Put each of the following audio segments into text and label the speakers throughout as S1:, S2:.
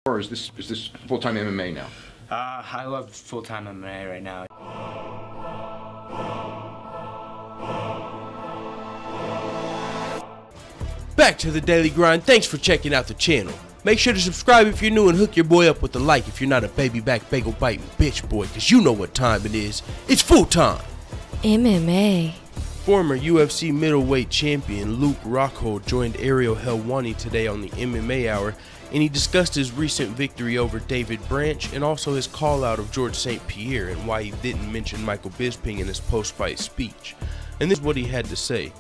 S1: Or is this full-time MMA now?
S2: I love full-time MMA right now.
S3: Back to the daily grind. Thanks for checking out the channel. Make sure to subscribe if you're new and hook your boy up with a like if you're not a baby back bagel biting bitch boy, cause you know what time it is. It's full time.
S4: MMA.
S3: Former UFC middleweight champion Luke Rockhold joined Ariel Helwani today on the MMA Hour, and he discussed his recent victory over David Branch and also his call out of George St. Pierre and why he didn't mention Michael Bisping in his post-fight speech. And this is what he had to say.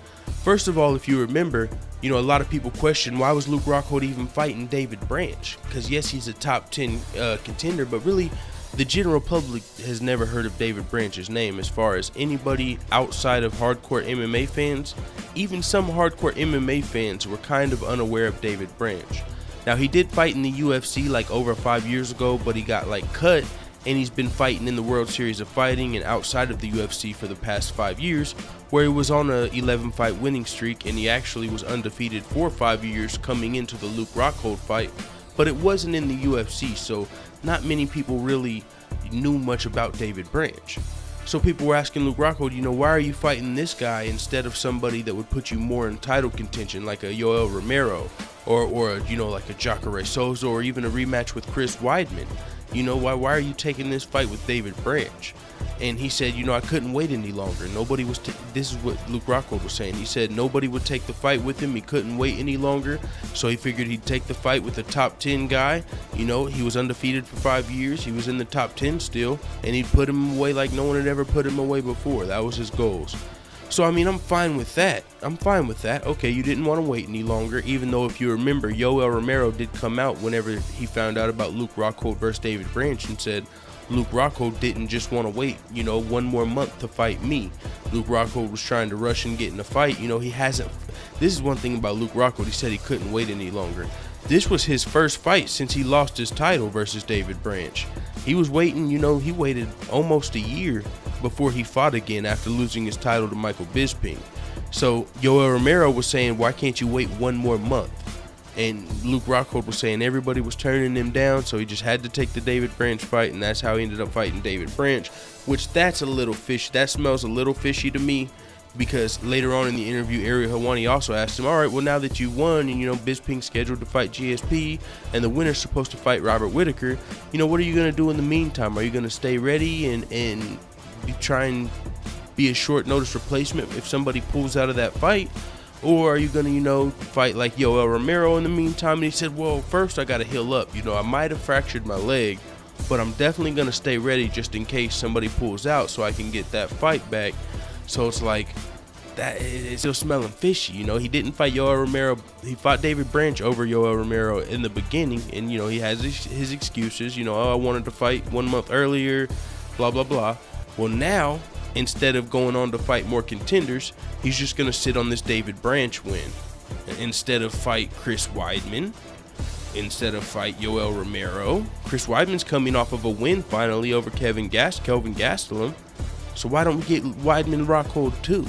S3: First of all, if you remember, a lot of people question why was Luke Rockhold even fighting David Branch? Because yes, he's a top 10 contender, but really the general public has never heard of David Branch's name. As far as anybody outside of hardcore MMA fans, even some hardcore MMA fans were kind of unaware of David Branch. Now, he did fight in the UFC like over 5 years ago, but he got cut, and he's been fighting in the World Series of Fighting and outside of the UFC for the past 5 years, where he was on a 11-fight winning streak, and he actually was undefeated for 5 years coming into the Luke Rockhold fight, but it wasn't in the UFC, so not many people really knew much about David Branch. So people were asking Luke Rockhold, why are you fighting this guy instead of somebody that would put you more in title contention, like a Yoel Romero, or like a Jacare Souza, or even a rematch with Chris Weidman? Why are you taking this fight with David Branch? And he said, I couldn't wait any longer. Nobody was, this is what Luke Rockhold was saying. He said nobody would take the fight with him. He couldn't wait any longer. So he figured he'd take the fight with a top 10 guy. He was undefeated for 5 years. He was in the top 10 still. And he'd put him away like no one had ever put him away before. That was his goals. So, I'm fine with that. Okay, you didn't want to wait any longer, even though if you remember, Yoel Romero did come out whenever he found out about Luke Rockhold versus David Branch and said Luke Rockhold didn't just want to wait, 1 more month to fight me. Luke Rockhold was trying to rush and get in the fight. He hasn't. This is one thing about Luke Rockhold. He said he couldn't wait any longer. This was his first fight since he lost his title versus David Branch. He was waiting, he waited almost a year before he fought again after losing his title to Michael Bisping. So Yoel Romero was saying, why can't you wait 1 more month? And Luke Rockhold was saying everybody was turning him down, so he just had to take the David Branch fight, and that's how he ended up fighting David Branch, which that's a little fishy. That smells a little fishy to me, because later on in the interview, Ariel Helwani also asked him, all right, well, now that you won and, Bisping's scheduled to fight GSP and the winner's supposed to fight Robert Whitaker, what are you going to do in the meantime? Are you going to stay ready and try and be a short notice replacement if somebody pulls out of that fight? Or are you going to, fight like Yoel Romero in the meantime? And he said, well, first I got to heal up. I might have fractured my leg, but I'm definitely going to stay ready just in case somebody pulls out so I can get that fight back. So it's like, that it's still smelling fishy. He didn't fight Yoel Romero. He fought David Branch over Yoel Romero in the beginning, and he has his excuses. Oh, I wanted to fight 1 month earlier, blah blah blah. Well, now instead of going on to fight more contenders, he's just gonna sit on this David Branch win instead of fight Chris Weidman, instead of fight Yoel Romero. Chris Weidman's coming off of a win finally over Kelvin Gastelum. So why don't we get Weidman Rockhold too?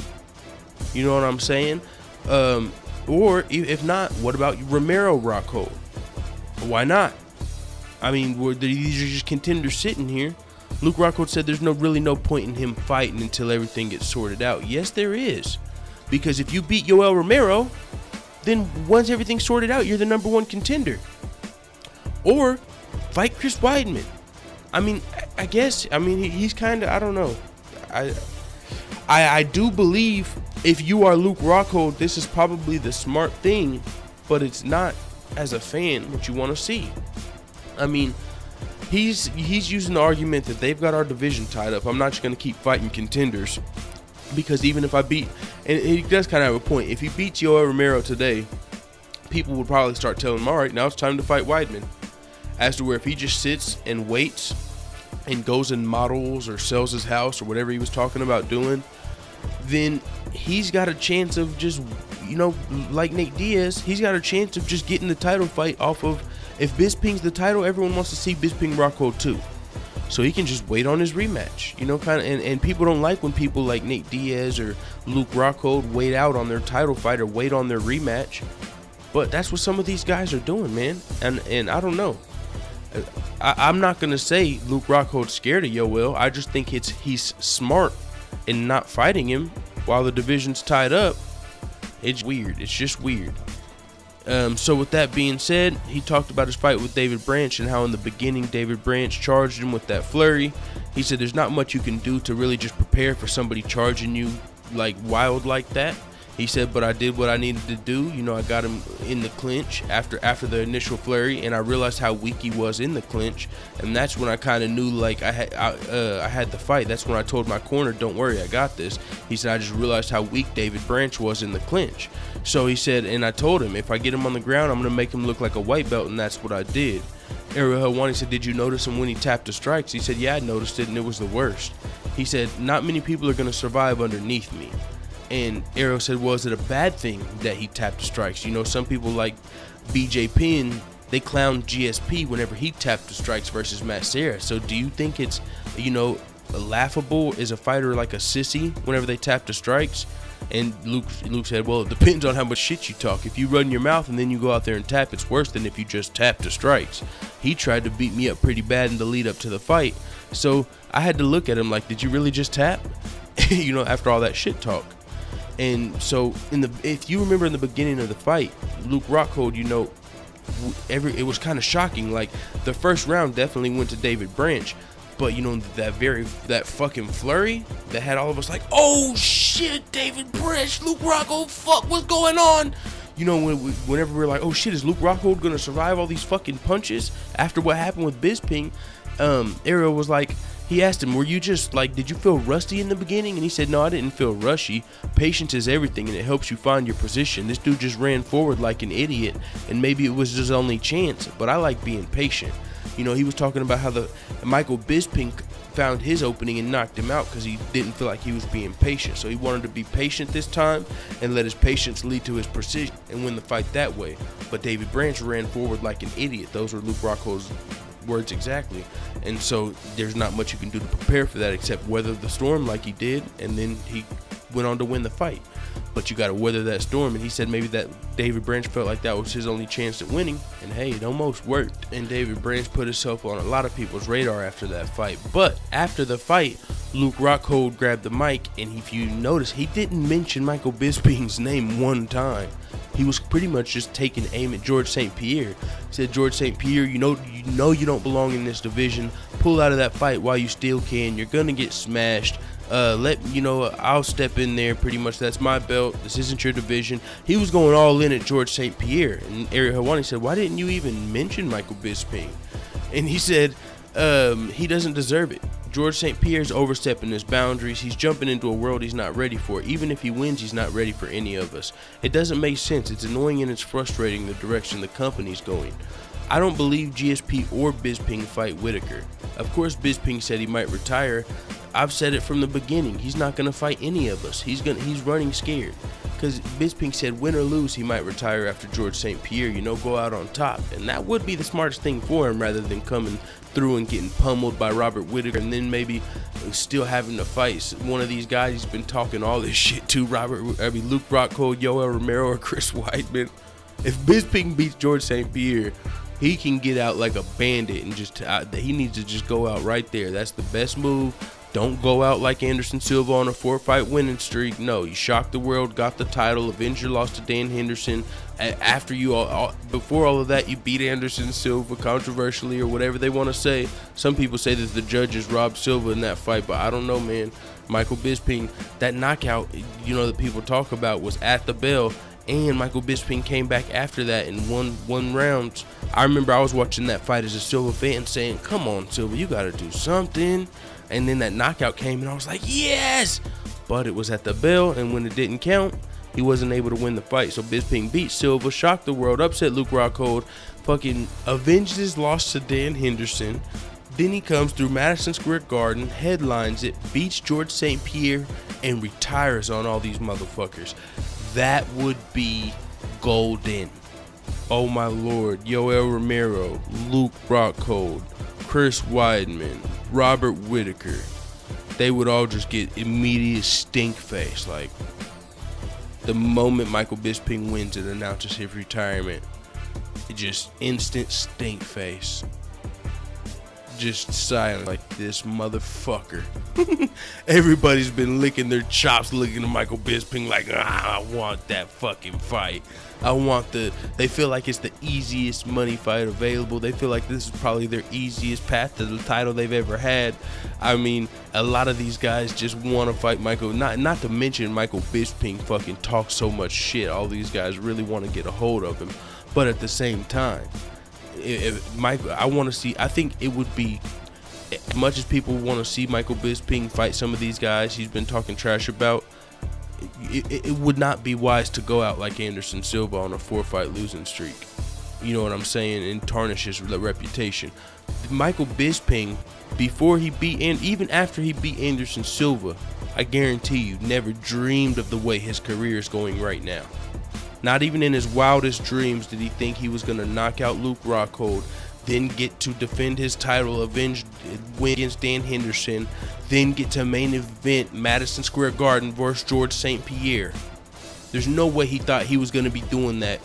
S3: You know what I'm saying? Or if not, what about Romero Rockhold? Why not? These are just contenders sitting here. Luke Rockhold said there's really no point in him fighting until everything gets sorted out. Yes, there is. Because if you beat Yoel Romero, then once everything's sorted out, you're the #1 contender. Or fight Chris Weidman. I guess, he's kind of, I don't know. I do believe if you are Luke Rockhold, this is probably the smart thing, but it's not, as a fan, what you want to see. He's using the argument that they've got our division tied up. I'm not just going to keep fighting contenders, because even if I beat, and he does kind of have a point, if he beats Yoel Romero today, people would probably start telling him, all right, now it's time to fight Weidman. As to where if he just sits and waits and goes and models or sells his house or whatever he was talking about doing, then he's got a chance of just, like Nate Diaz, he's got a chance of just getting the title fight off of, if Bisping's the title, everyone wants to see Bisping Rockhold too. So he can just wait on his rematch, and people don't like when people like Nate Diaz or Luke Rockhold wait out on their title fight or wait on their rematch. But that's what some of these guys are doing, man. And I don't know. I'm not gonna say Luke Rockhold's scared of Yoel. I just think he's smart in not fighting him while the division's tied up. It's weird. It's just weird. So with that being said, he talked about his fight with David Branch and how in the beginning David Branch charged him with that flurry. He said there's not much you can do to really just prepare for somebody charging you like wild like that. He said, but I did what I needed to do. You know, I got him in the clinch after the initial flurry, and I realized how weak he was in the clinch, and that's when I kind of knew like I had the fight. That's when I told my corner, don't worry, I got this. He said, I just realized how weak David Branch was in the clinch. So he said, and I told him, if I get him on the ground, I'm going to make him look like a white belt, and that's what I did. Ariel Helwani said, did you notice him when he tapped the strikes? He said, yeah, I noticed it, and it was the worst. He said, not many people are going to survive underneath me. And Ariel said, well, is it a bad thing that he tapped the strikes? You know, some people like BJ Penn, they clown GSP whenever he tapped the strikes versus Matt Serra. So do you think it's, you know, laughable? Is a fighter like a sissy whenever they tap the strikes? And Luke said, well, it depends on how much shit you talk. If you run your mouth and then you go out there and tap, it's worse than if you just tap the strikes. He tried to beat me up pretty bad in the lead up to the fight. So I had to look at him like, did you really just tap? You know, after all that shit talk. And so if you remember in the beginning of the fight, Luke Rockhold, you know, it was kind of shocking. Like the first round definitely went to David Branch, but you know, that fucking flurry that had all of us like, oh shit, David Branch, Luke Rockhold, fuck, what's going on? You know, whenever we're like, oh shit, is Luke Rockhold gonna survive all these fucking punches after what happened with Bisping? Ariel was like, he asked him, were you just like, did you feel rusty in the beginning? And he said, no, I didn't feel rushy. Patience is everything, and it helps you find your position. This dude just ran forward like an idiot, and maybe it was his only chance, but I like being patient. You know, he was talking about how the Michael Bisping found his opening and knocked him out because he didn't feel like he was being patient. So he wanted to be patient this time and let his patience lead to his precision and win the fight that way. But David Branch ran forward like an idiot. Those were Luke Rockhold's words exactly. And so there's not much you can do to prepare for that except weather the storm like he did, and then he went on to win the fight. But you got to weather that storm, and he said maybe that David Branch felt like that was his only chance at winning, and hey, it almost worked. And David Branch put himself on a lot of people's radar after that fight. But after the fight, Luke Rockhold grabbed the mic, and if you notice, he didn't mention Michael Bisping's name one time. He was pretty much just taking aim at George St. Pierre. He said, George St. Pierre, you know you don't belong in this division. Pull out of that fight while you still can. You're gonna get smashed. I'll step in there. Pretty much, that's my belt. This isn't your division. He was going all in at George St. Pierre. And Ariel Helwani said, why didn't you even mention Michael Bisping? And he said, he doesn't deserve it. George St. Pierre's overstepping his boundaries. He's jumping into a world he's not ready for. Even if he wins, he's not ready for any of us. It doesn't make sense. It's annoying and it's frustrating the direction the company's going. I don't believe GSP or Bisping fight Whitaker. Of course, Bisping said he might retire. I've said it from the beginning. He's not going to fight any of us. He's running scared. Because Bisping said win or lose, he might retire after George St. Pierre, you know, go out on top. And that would be the smartest thing for him rather than coming through and getting pummeled by Robert Whitaker and then maybe still having to fight one of these guys he's been talking all this shit to, Luke Rockhold, Yoel Romero, or Chris Weidman. If Bisping beats George St. Pierre, he can get out like a bandit and he needs to just go out right there. That's the best move. Don't go out like Anderson Silva on a 4-fight winning streak. No, you shocked the world, got the title, avenged your loss to Dan Henderson. After before all of that, you beat Anderson Silva controversially or whatever they want to say. Some people say that the judges robbed Silva in that fight, but I don't know, man. Michael Bisping, that knockout, you know, that people talk about was at the bell. And Michael Bisping came back after that and won rounds. I remember I was watching that fight as a Silva fan saying, come on, Silva, you got to do something. And then that knockout came and I was like, yes! But it was at the bell, and when it didn't count, he wasn't able to win the fight. So Bisping beat Silva, shocked the world, upset Luke Rockhold, fucking avenged his loss to Dan Henderson. Then he comes through Madison Square Garden, headlines it, beats George St. Pierre, and retires on all these motherfuckers. That would be golden. Oh my lord. Yoel Romero, Luke Rockhold, Chris Weidman, Robert Whitaker. They would all just get immediate stink face. Like, the moment Michael Bisping wins and announces his retirement, it just instant stink face. just silent like this motherfucker. Everybody's been licking their chops looking at Michael Bisping like, I want that fucking fight. They feel like it's the easiest money fight available. They feel like this is probably their easiest path to the title they've ever had. I mean, a lot of these guys just want to fight Michael. Not to mention Michael Bisping fucking talks so much shit. All these guys really want to get a hold of him. But at the same time, I think it would be, as much as people want to see Michael Bisping fight some of these guys he's been talking trash about, it would not be wise to go out like Anderson Silva on a 4-fight losing streak. You know what I'm saying? And tarnish his reputation. Michael Bisping, before he beat, and even after he beat Anderson Silva, I guarantee you, never dreamed of the way his career is going right now. Not even in his wildest dreams did he think he was going to knock out Luke Rockhold, then get to defend his title, win against Dan Henderson, then get to main event Madison Square Garden versus George St. Pierre. There's no way he thought he was going to be doing that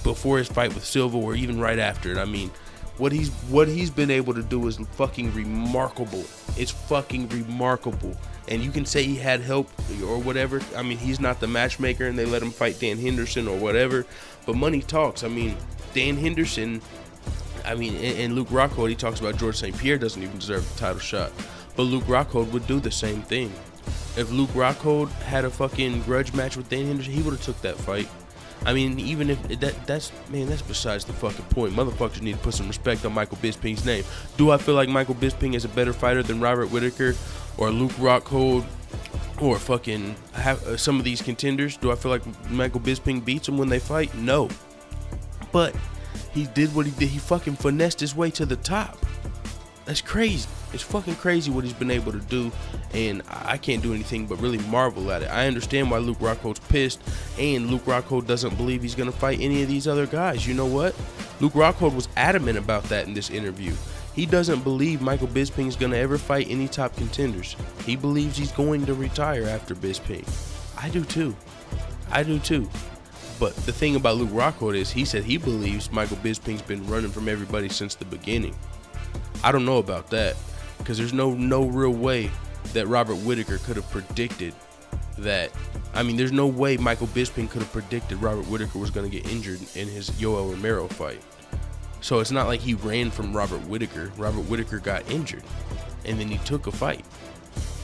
S3: before his fight with Silva or even right after it. I mean, what he's been able to do is fucking remarkable. It's fucking remarkable. And you can say he had help or whatever. I mean, he's not the matchmaker and they let him fight Dan Henderson or whatever. But money talks. I mean, Dan Henderson, and Luke Rockhold, he talks about George St. Pierre doesn't even deserve the title shot. But Luke Rockhold would do the same thing. If Luke Rockhold had a fucking grudge match with Dan Henderson, he would have took that fight. I mean, even if that's besides the fucking point. Motherfuckers need to put some respect on Michael Bisping's name. Do I feel like Michael Bisping is a better fighter than Robert Whittaker or Luke Rockhold or fucking some of these contenders? Do I feel like Michael Bisping beats them when they fight? No. But he did what he did. He fucking finessed his way to the top. That's crazy. It's fucking crazy what he's been able to do, and I can't do anything but really marvel at it. I understand why Luke Rockhold's pissed, and Luke Rockhold doesn't believe he's going to fight any of these other guys. You know what? Luke Rockhold was adamant about that in this interview. He doesn't believe Michael Bisping is going to ever fight any top contenders. He believes he's going to retire after Bisping. I do too. But the thing about Luke Rockhold is he said he believes Michael Bisping's been running from everybody since the beginning. I don't know about that, because there's no real way that Robert Whittaker could have predicted that. I mean, there's no way Michael Bisping could have predicted Robert Whittaker was going to get injured in his Yoel Romero fight. So it's not like he ran from Robert Whittaker. Robert Whittaker got injured, and then he took a fight.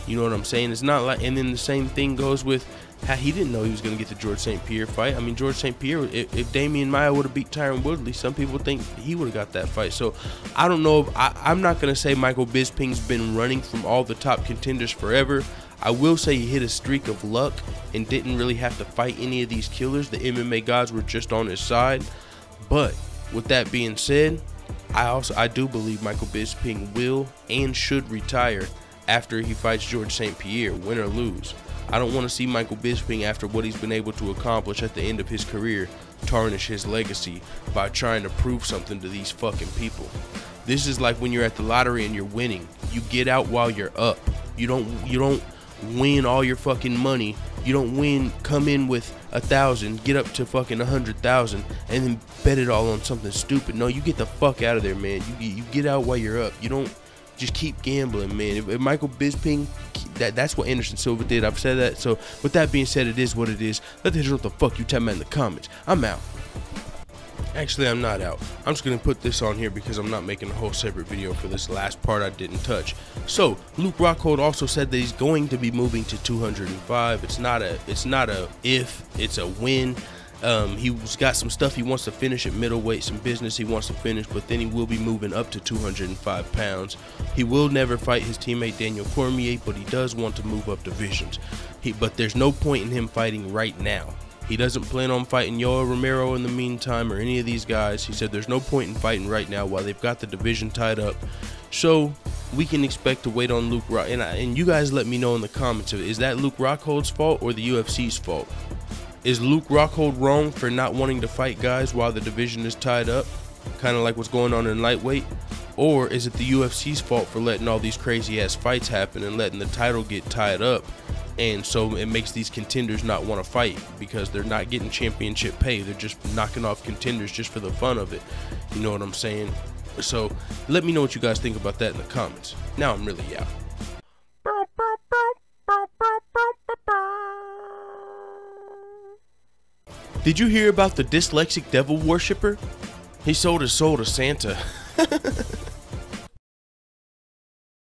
S3: You know what I'm saying? It's not like, and then the same thing goes with how he didn't know he was going to get the George St. Pierre fight. I mean, George St. Pierre, if Damian Maia would have beat Tyron Woodley, some people think he would have got that fight. So I don't know. I'm not going to say Michael Bisping's been running from all the top contenders forever. I will say he hit a streak of luck and didn't really have to fight any of these killers. The MMA gods were just on his side. But with that being said, I do believe Michael Bisping will and should retire after he fights George St. Pierre, win or lose. I don't want to see Michael Bisping, after what he's been able to accomplish at the end of his career, tarnish his legacy by trying to prove something to these fucking people. This is like when you're at the lottery and you're winning. You get out while you're up. You don't win all your fucking money. You don't win, come in with 1,000, get up to fucking 100,000, and then bet it all on something stupid. No, you get the fuck out of there, man. You get out while you're up. You don't just keep gambling, man. If Michael Bisping, that's what Anderson Silva did. I've said that. So with that being said, it is what it is. Let the know what the fuck you tell me in the comments. I'm out. Actually, I'm not out. I'm just gonna put this on here because I'm not making a whole separate video for this last part I didn't touch. So Luke Rockhold also said that he's going to be moving to 205. It's not a if, it's a when. He's got some stuff he wants to finish at middleweight, some business he wants to finish, but then he will be moving up to 205 pounds. He will never fight his teammate Daniel Cormier, but he does want to move up divisions. But there's no point in him fighting right now. He doesn't plan on fighting Yoel Romero in the meantime or any of these guys. He said there's no point in fighting right now while they've got the division tied up. So we can expect to wait on Luke Rock. And you guys let me know in the comments, is that Luke Rockhold's fault or the UFC's fault? Is Luke Rockhold wrong for not wanting to fight guys while the division is tied up, kind of like what's going on in lightweight? Or is it the UFC's fault for letting all these crazy ass fights happen and letting the title get tied up, and so it makes these contenders not want to fight because they're not getting championship pay? They're just knocking off contenders just for the fun of it. You know what I'm saying? So let me know what you guys think about that in the comments. Now I'm really out. Did you hear about the dyslexic devil worshipper? He sold his soul to Santa.